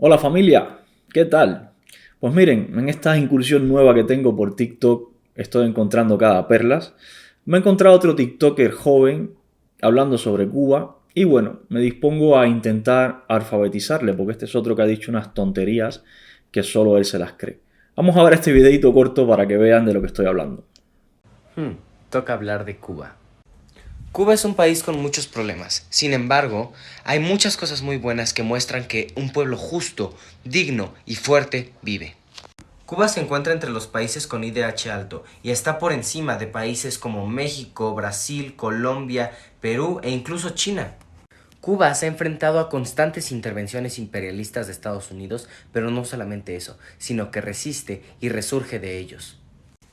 Hola familia, ¿qué tal? Pues miren, en esta incursión nueva que tengo por TikTok estoy encontrando cada perlas. Me he encontrado otro TikToker joven hablando sobre Cuba y bueno, me dispongo a intentar alfabetizarle porque este es otro que ha dicho unas tonterías que solo él se las cree. Vamos a ver este videito corto para que vean de lo que estoy hablando. Toca hablar de Cuba. Cuba es un país con muchos problemas. Sin embargo, hay muchas cosas muy buenas que muestran que un pueblo justo, digno y fuerte vive. Cuba se encuentra entre los países con IDH alto y está por encima de países como México, Brasil, Colombia, Perú e incluso China. Cuba se ha enfrentado a constantes intervenciones imperialistas de Estados Unidos, pero no solamente eso, sino que resiste y resurge de ellos.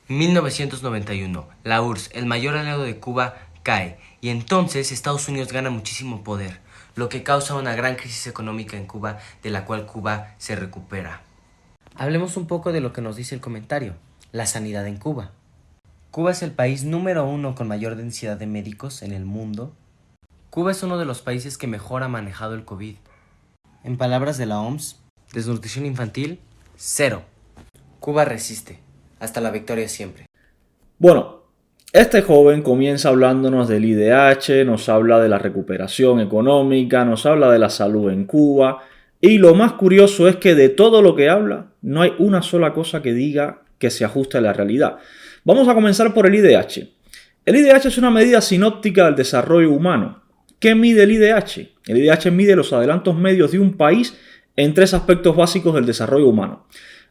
1991, la URSS, el mayor aliado de Cuba, cae, y entonces Estados Unidos gana muchísimo poder, lo que causa una gran crisis económica en Cuba, de la cual Cuba se recupera. Hablemos un poco de lo que nos dice el comentario, la sanidad en Cuba. Cuba es el país número 1 con mayor densidad de médicos en el mundo. Cuba es uno de los países que mejor ha manejado el COVID. En palabras de la OMS, desnutrición infantil, 0. Cuba resiste. Hasta la victoria siempre. Bueno, este joven comienza hablándonos del IDH, nos habla de la recuperación económica, nos habla de la salud en Cuba y lo más curioso es que de todo lo que habla no hay una sola cosa que diga que se ajuste a la realidad. Vamos a comenzar por el IDH. El IDH es una medida sinóptica del desarrollo humano. ¿Qué mide el IDH? El IDH mide los adelantos medios de un país en 3 aspectos básicos del desarrollo humano.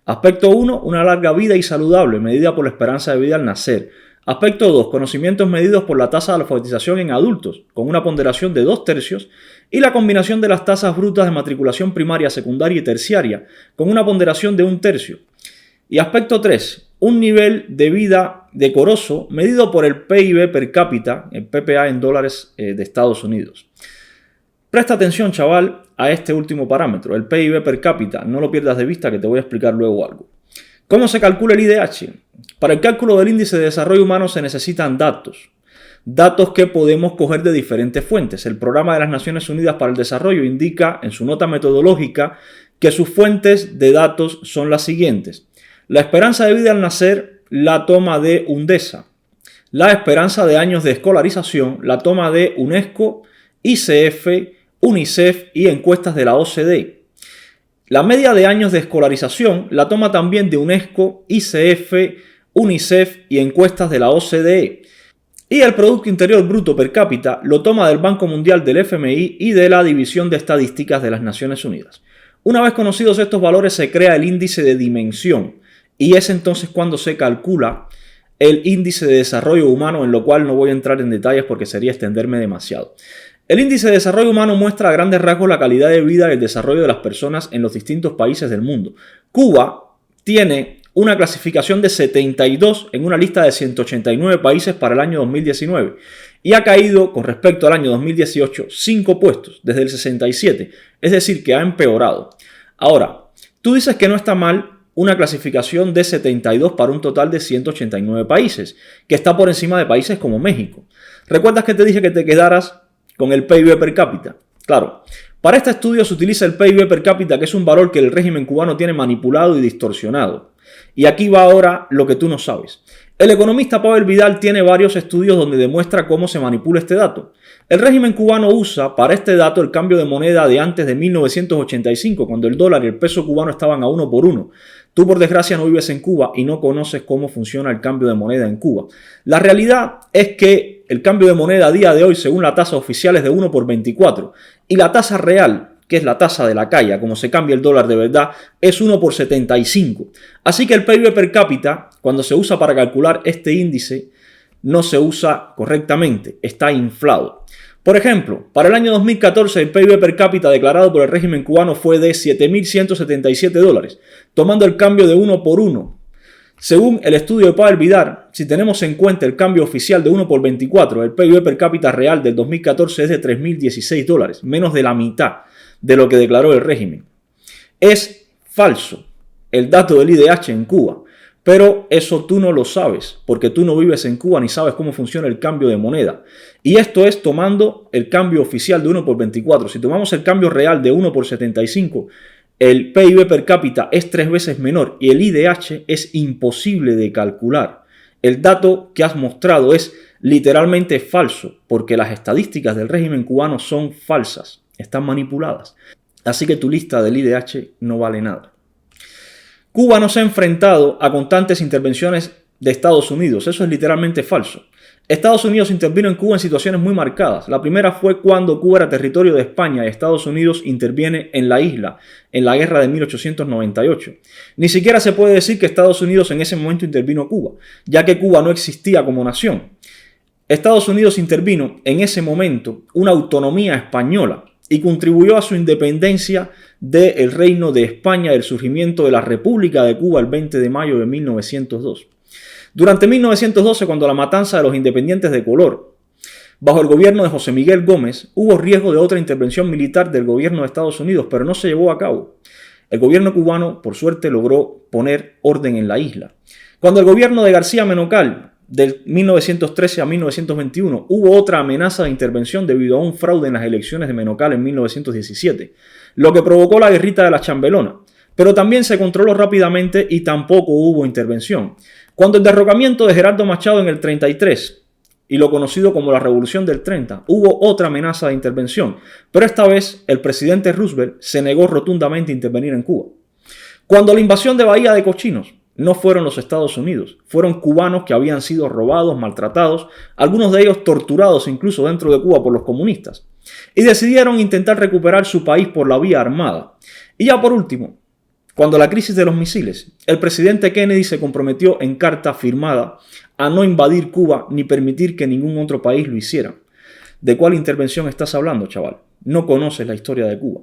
Aspecto 1, una larga vida y saludable, medida por la esperanza de vida al nacer. Aspecto 2, conocimientos medidos por la tasa de alfabetización en adultos, con una ponderación de 2/3, y la combinación de las tasas brutas de matriculación primaria, secundaria y terciaria, con una ponderación de 1/3. Y aspecto 3, un nivel de vida decoroso medido por el PIB per cápita, el PPA en dólares de Estados Unidos. Presta atención, chaval, a este último parámetro, el PIB per cápita. No lo pierdas de vista que te voy a explicar luego algo. ¿Cómo se calcula el IDH? Para el cálculo del índice de desarrollo humano se necesitan datos. Datos que podemos coger de diferentes fuentes. El Programa de las Naciones Unidas para el Desarrollo indica en su nota metodológica que sus fuentes de datos son las siguientes. La esperanza de vida al nacer la toma de UNDESA. La esperanza de años de escolarización la toma de UNESCO, ICF, UNICEF y encuestas de la OCDE. La media de años de escolarización la toma también de UNESCO, ICF, UNICEF y encuestas de la OCDE. Y el Producto Interior Bruto per cápita lo toma del Banco Mundial, del FMI y de la División de Estadísticas de las Naciones Unidas. Una vez conocidos estos valores se crea el índice de dimensión y es entonces cuando se calcula el índice de desarrollo humano, en lo cual no voy a entrar en detalles porque sería extenderme demasiado. El índice de desarrollo humano muestra a grandes rasgos la calidad de vida y el desarrollo de las personas en los distintos países del mundo. Cuba tiene una clasificación de 72 en una lista de 189 países para el año 2019 y ha caído con respecto al año 2018 5 puestos desde el 67, es decir, que ha empeorado. Ahora, tú dices que no está mal una clasificación de 72 para un total de 189 países, que está por encima de países como México. ¿Recuerdas que te dije que te quedaras con el PIB per cápita? Claro, para este estudio se utiliza el PIB per cápita, que es un valor que el régimen cubano tiene manipulado y distorsionado. Y aquí va ahora lo que tú no sabes. El economista Pavel Vidal tiene varios estudios donde demuestra cómo se manipula este dato. El régimen cubano usa para este dato el cambio de moneda de antes de 1985, cuando el dólar y el peso cubano estaban a 1 por 1. Tú, por desgracia, no vives en Cuba y no conoces cómo funciona el cambio de moneda en Cuba. La realidad es que el cambio de moneda a día de hoy, según la tasa oficial, es de 1 por 24. Y la tasa real, que es la tasa de la calle, como se cambia el dólar de verdad, es 1 por 75. Así que el PIB per cápita, cuando se usa para calcular este índice, no se usa correctamente, está inflado. Por ejemplo, para el año 2014 el PIB per cápita declarado por el régimen cubano fue de $7.177, tomando el cambio de 1 por 1. Según el estudio de Pavel Vidal, si tenemos en cuenta el cambio oficial de 1 por 24, el PIB per cápita real del 2014 es de $3.016, menos de la mitad de lo que declaró el régimen. Es falso el dato del IDH en Cuba, pero eso tú no lo sabes, porque tú no vives en Cuba ni sabes cómo funciona el cambio de moneda. Y esto es tomando el cambio oficial de 1 por 24. Si tomamos el cambio real de 1 por 75, el PIB per cápita es 3 veces menor y el IDH es imposible de calcular. El dato que has mostrado es literalmente falso, porque las estadísticas del régimen cubano son falsas, están manipuladas. Así que tu lista del IDH no vale nada. Cuba no se ha enfrentado a constantes intervenciones de Estados Unidos, eso es literalmente falso. Estados Unidos intervino en Cuba en situaciones muy marcadas. La primera fue cuando Cuba era territorio de España y Estados Unidos interviene en la isla, en la guerra de 1898. Ni siquiera se puede decir que Estados Unidos en ese momento intervino en Cuba, ya que Cuba no existía como nación. Estados Unidos intervino en ese momento una autonomía española y contribuyó a su independencia del Reino de España, del surgimiento de la República de Cuba el 20 de mayo de 1902. Durante 1912, cuando la matanza de los independientes de color, bajo el gobierno de José Miguel Gómez, hubo riesgo de otra intervención militar del gobierno de Estados Unidos, pero no se llevó a cabo. El gobierno cubano, por suerte, logró poner orden en la isla. Cuando el gobierno de García Menocal, del 1913 a 1921, hubo otra amenaza de intervención debido a un fraude en las elecciones de Menocal en 1917, lo que provocó la guerrita de la Chambelona, pero también se controló rápidamente y tampoco hubo intervención. Cuando el derrocamiento de Gerardo Machado en el 33 y lo conocido como la Revolución del 30, hubo otra amenaza de intervención, pero esta vez el presidente Roosevelt se negó rotundamente a intervenir en Cuba. Cuando la invasión de Bahía de Cochinos, no fueron los Estados Unidos, fueron cubanos que habían sido robados, maltratados, algunos de ellos torturados incluso dentro de Cuba por los comunistas, y decidieron intentar recuperar su país por la vía armada. Y ya por último, cuando la crisis de los misiles, el presidente Kennedy se comprometió en carta firmada a no invadir Cuba ni permitir que ningún otro país lo hiciera. ¿De cuál intervención estás hablando, chaval? No conoces la historia de Cuba.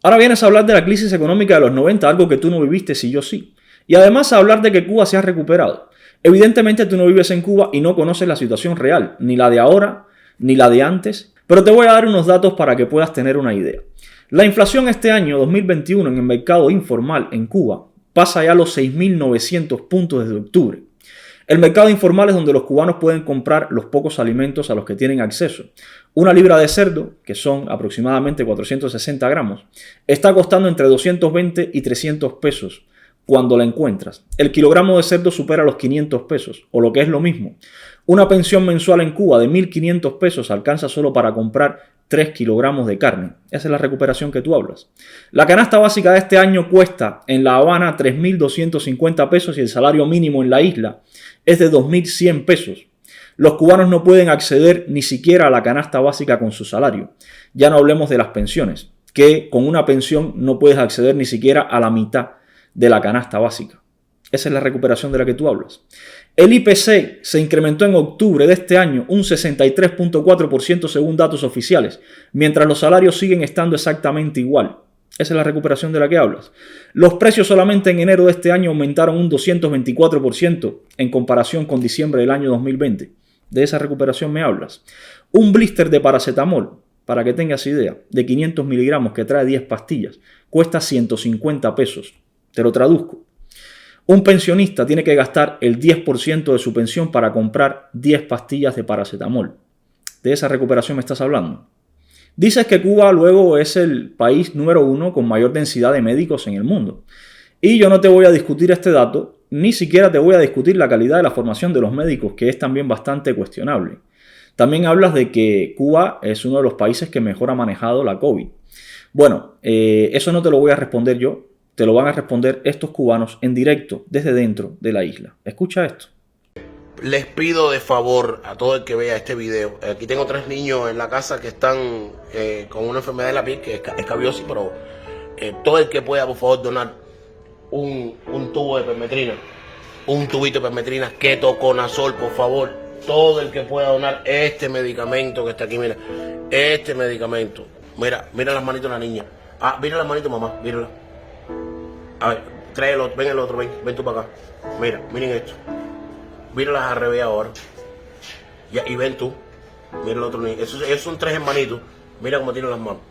Ahora vienes a hablar de la crisis económica de los 90, algo que tú no viviste si yo sí. Y además a hablar de que Cuba se ha recuperado. Evidentemente tú no vives en Cuba y no conoces la situación real, ni la de ahora, ni la de antes, pero te voy a dar unos datos para que puedas tener una idea. La inflación este año 2021 en el mercado informal en Cuba pasa ya a los 6.900 puntos desde octubre. El mercado informal es donde los cubanos pueden comprar los pocos alimentos a los que tienen acceso. Una libra de cerdo, que son aproximadamente 460 gramos, está costando entre 220 y 300 pesos cuando la encuentras. El kilogramo de cerdo supera los 500 pesos, o lo que es lo mismo. Una pensión mensual en Cuba de 1.500 pesos alcanza solo para comprar 3 kilogramos de carne. Esa es la recuperación que tú hablas. La canasta básica de este año cuesta en La Habana 3.250 pesos y el salario mínimo en la isla es de 2.100 pesos. Los cubanos no pueden acceder ni siquiera a la canasta básica con su salario. Ya no hablemos de las pensiones, que con una pensión no puedes acceder ni siquiera a la mitad de la canasta básica. Esa es la recuperación de la que tú hablas. El IPC se incrementó en octubre de este año un 63.4% según datos oficiales, mientras los salarios siguen estando exactamente igual. Esa es la recuperación de la que hablas. Los precios solamente en enero de este año aumentaron un 224% en comparación con diciembre del año 2020. De esa recuperación me hablas. Un blister de paracetamol, para que tengas idea, de 500 miligramos que trae 10 pastillas, cuesta 150 pesos. Te lo traduzco. Un pensionista tiene que gastar el 10% de su pensión para comprar 10 pastillas de paracetamol. ¿De esa recuperación me estás hablando? Dices que Cuba luego es el país número 1 con mayor densidad de médicos en el mundo. Y yo no te voy a discutir este dato, ni siquiera te voy a discutir la calidad de la formación de los médicos, que es también bastante cuestionable. También hablas de que Cuba es uno de los países que mejor ha manejado la COVID. Bueno, eso no te lo voy a responder yo. Te lo van a responder estos cubanos en directo desde dentro de la isla. Escucha esto. Les pido de favor a todo el que vea este video. Aquí tengo 3 niños en la casa que están con una enfermedad de la piel, que es escabiosis, pero todo el que pueda, por favor, donar un tubo de permetrina, un tubito de permetrina, ketoconazol, por favor. Todo el que pueda donar este medicamento que está aquí, mira, este medicamento. Mira las manitos de la niña. Ah, mira las manitos, mamá, mírala. A ver, trae el otro, ven el otro, ven tú para acá. Miren esto. Míralas al revés ahora. Y ven tú. Mira el otro niño. Esos son 3 hermanitos. Mira cómo tienen las manos.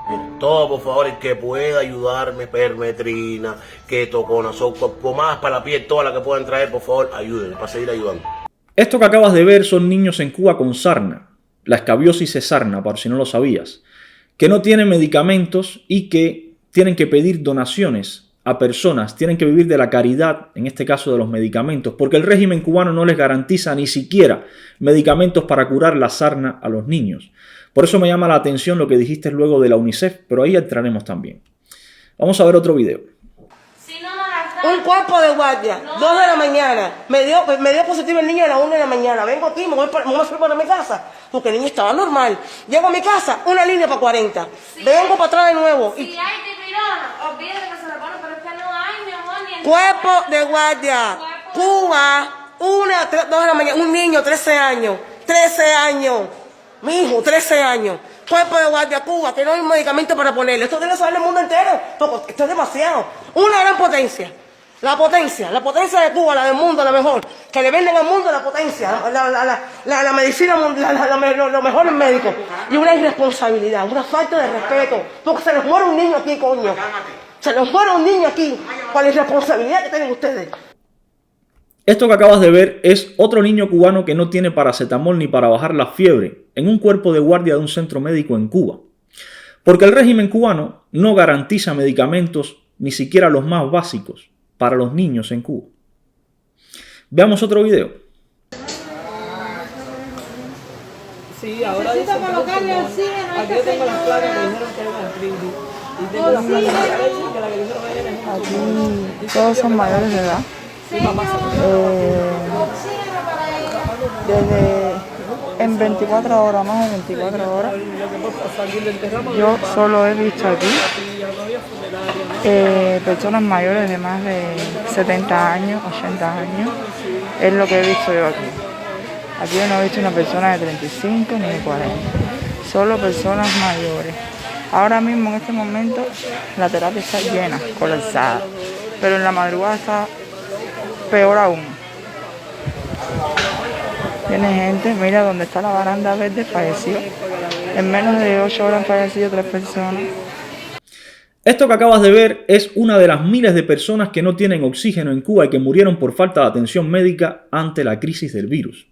Mira, todo, por favor, el que pueda ayudarme, permetrina, ketoconazol, pomadas para la piel, todas las que puedan traer, por favor, ayúdenme para seguir ayudando. Esto que acabas de ver son niños en Cuba con sarna. La escabiosis es sarna, por si no lo sabías. Que no tienen medicamentos y que tienen que pedir donaciones a personas, tienen que vivir de la caridad, en este caso de los medicamentos, porque el régimen cubano no les garantiza ni siquiera medicamentos para curar la sarna a los niños. Por eso me llama la atención lo que dijiste luego de la UNICEF, pero ahí entraremos también. Vamos a ver otro video. Un cuerpo de guardia, 2 de la mañana, me dio positivo el niño a las 1 de la mañana, vengo aquí, me voy para mi casa, porque el niño estaba normal. Llego a mi casa, una línea para 40, vengo para atrás de nuevo. Si hay dipirona, olvídate que se le pone, pero es que no hay, mi amor, ni en Cuerpo de guardia, Cuba, 2 de la mañana, un niño, 13 años, mi hijo, 13 años. Cuerpo de guardia, Cuba, que no hay medicamento para ponerle. Esto debe saber el mundo entero, porque esto es demasiado. Una gran potencia. La potencia de Cuba, la del mundo, la mejor. Que le venden al mundo la potencia, la medicina mundial, los mejores médicos. Y una irresponsabilidad, una falta de respeto. Porque se les muere un niño aquí, coño. Se les muere un niño aquí. ¿Cuál es la responsabilidad que tienen ustedes? Esto que acabas de ver es otro niño cubano que no tiene paracetamol ni para bajar la fiebre en un cuerpo de guardia de un centro médico en Cuba. Porque el régimen cubano no garantiza medicamentos, ni siquiera los más básicos, para los niños en Cuba. Veamos otro video. Sí, ahora necesito colocarle oxígeno a este señor. Aquí todos son mayores de edad. En 24 horas, más de 24 horas, yo solo he visto aquí personas mayores de más de 70 años, 80 años, es lo que he visto yo aquí. Aquí yo no he visto una persona de 35 ni de 40, solo personas mayores. Ahora mismo, en este momento, la terapia está llena, colapsada, pero en la madrugada está peor aún. Tiene gente, mira donde está la baranda verde, falleció. En menos de 8 horas han fallecido 3 personas. Esto que acabas de ver es una de las miles de personas que no tienen oxígeno en Cuba y que murieron por falta de atención médica ante la crisis del virus.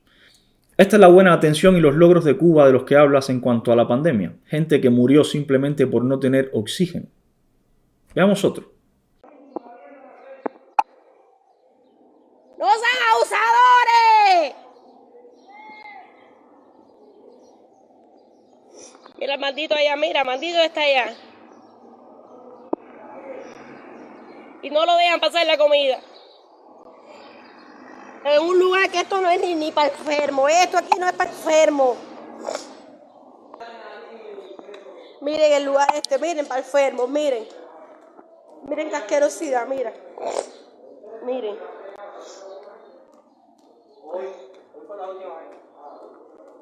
Esta es la buena atención y los logros de Cuba de los que hablas en cuanto a la pandemia. Gente que murió simplemente por no tener oxígeno. Veamos otro. ¡No sean abusadores! Mira el maldito allá, mira, maldito está allá. Y no lo dejan pasar la comida. En un lugar que esto no es ni para enfermo. Esto aquí no es para enfermo. Miren el lugar este, miren para enfermos, miren. Miren la asquerosidad, mira. Miren.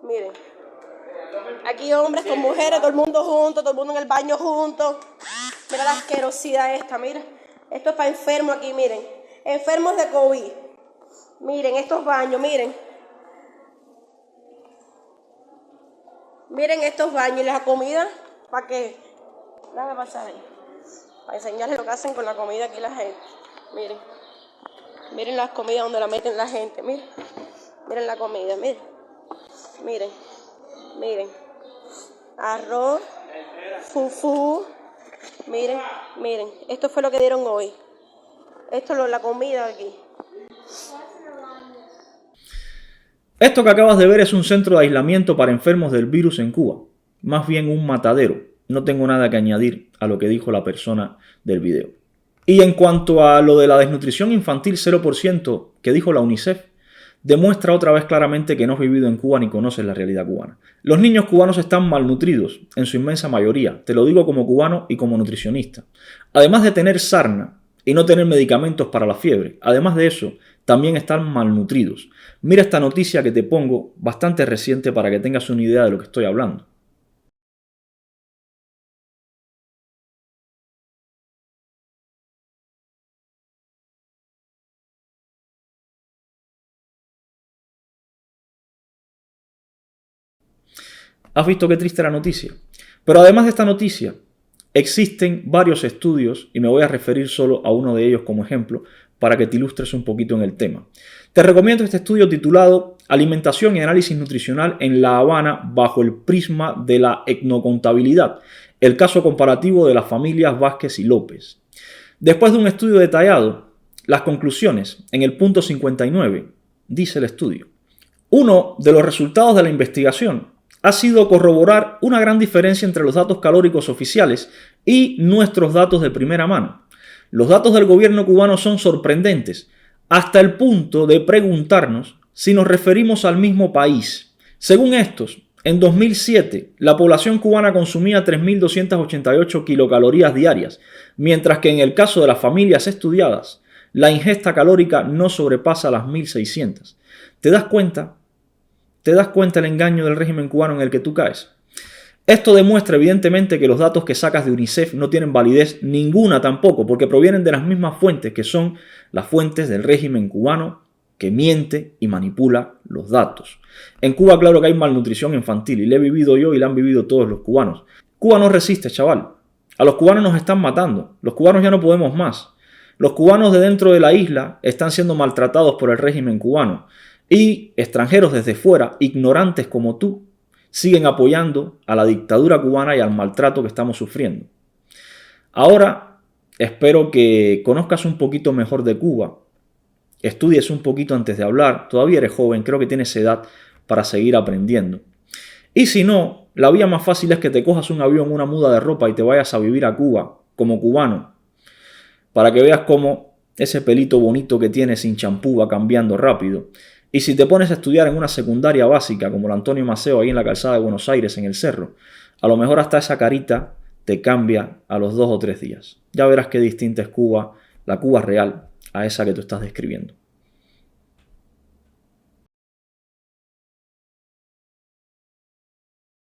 Miren. Aquí hombres con mujeres, todo el mundo junto, todo el mundo en el baño junto. Mira la asquerosidad esta, mira. Esto es para enfermos aquí, miren. Enfermos de COVID. Miren estos baños, miren. Miren estos baños y la comida. ¿Para qué? Déjame pasar ahí. Para enseñarles lo que hacen con la comida aquí la gente. Miren. Miren las comidas donde la meten la gente. Miren. Miren la comida, miren. Miren. Miren. Arroz. Fufu. Miren. Miren. Esto fue lo que dieron hoy. Esto es la comida aquí. Esto que acabas de ver es un centro de aislamiento para enfermos del virus en Cuba. Más bien un matadero. No tengo nada que añadir a lo que dijo la persona del video. Y en cuanto a lo de la desnutrición infantil 0% que dijo la UNICEF, demuestra otra vez claramente que no has vivido en Cuba ni conoces la realidad cubana. Los niños cubanos están malnutridos, en su inmensa mayoría. Te lo digo como cubano y como nutricionista. Además de tener sarna y no tener medicamentos para la fiebre, además de eso, también están malnutridos. Mira esta noticia que te pongo, bastante reciente para que tengas una idea de lo que estoy hablando. ¿Has visto qué triste la noticia? Pero además de esta noticia, existen varios estudios, y me voy a referir solo a uno de ellos como ejemplo, para que te ilustres un poquito en el tema. Te recomiendo este estudio titulado Alimentación y análisis nutricional en La Habana bajo el prisma de la etnocontabilidad. El caso comparativo de las familias Vázquez y López. Después de un estudio detallado, las conclusiones en el punto 59, dice el estudio. Uno de los resultados de la investigación ha sido corroborar una gran diferencia entre los datos calóricos oficiales y nuestros datos de primera mano. Los datos del gobierno cubano son sorprendentes, hasta el punto de preguntarnos si nos referimos al mismo país. Según estos, en 2007 la población cubana consumía 3.288 kilocalorías diarias, mientras que en el caso de las familias estudiadas, la ingesta calórica no sobrepasa las 1.600. ¿Te das cuenta? ¿Te das cuenta el engaño del régimen cubano en el que tú caes? Esto demuestra evidentemente que los datos que sacas de UNICEF no tienen validez ninguna tampoco, porque provienen de las mismas fuentes que son las fuentes del régimen cubano que miente y manipula los datos. En Cuba claro que hay malnutrición infantil y la he vivido yo y la han vivido todos los cubanos. Cuba no resiste, chaval. A los cubanos nos están matando. Los cubanos ya no podemos más. Los cubanos de dentro de la isla están siendo maltratados por el régimen cubano y extranjeros desde fuera, ignorantes como tú, siguen apoyando a la dictadura cubana y al maltrato que estamos sufriendo. Ahora espero que conozcas un poquito mejor de Cuba, estudies un poquito antes de hablar, todavía eres joven, creo que tienes edad para seguir aprendiendo. Y si no, la vía más fácil es que te cojas un avión, una muda de ropa y te vayas a vivir a Cuba como cubano, para que veas cómo ese pelito bonito que tienes sin champú va cambiando rápido. Y si te pones a estudiar en una secundaria básica como la Antonio Maceo ahí en la calzada de Buenos Aires, en el Cerro, a lo mejor hasta esa carita te cambia a los 2 o 3 días. Ya verás qué distinta es Cuba, la Cuba real, a esa que tú estás describiendo.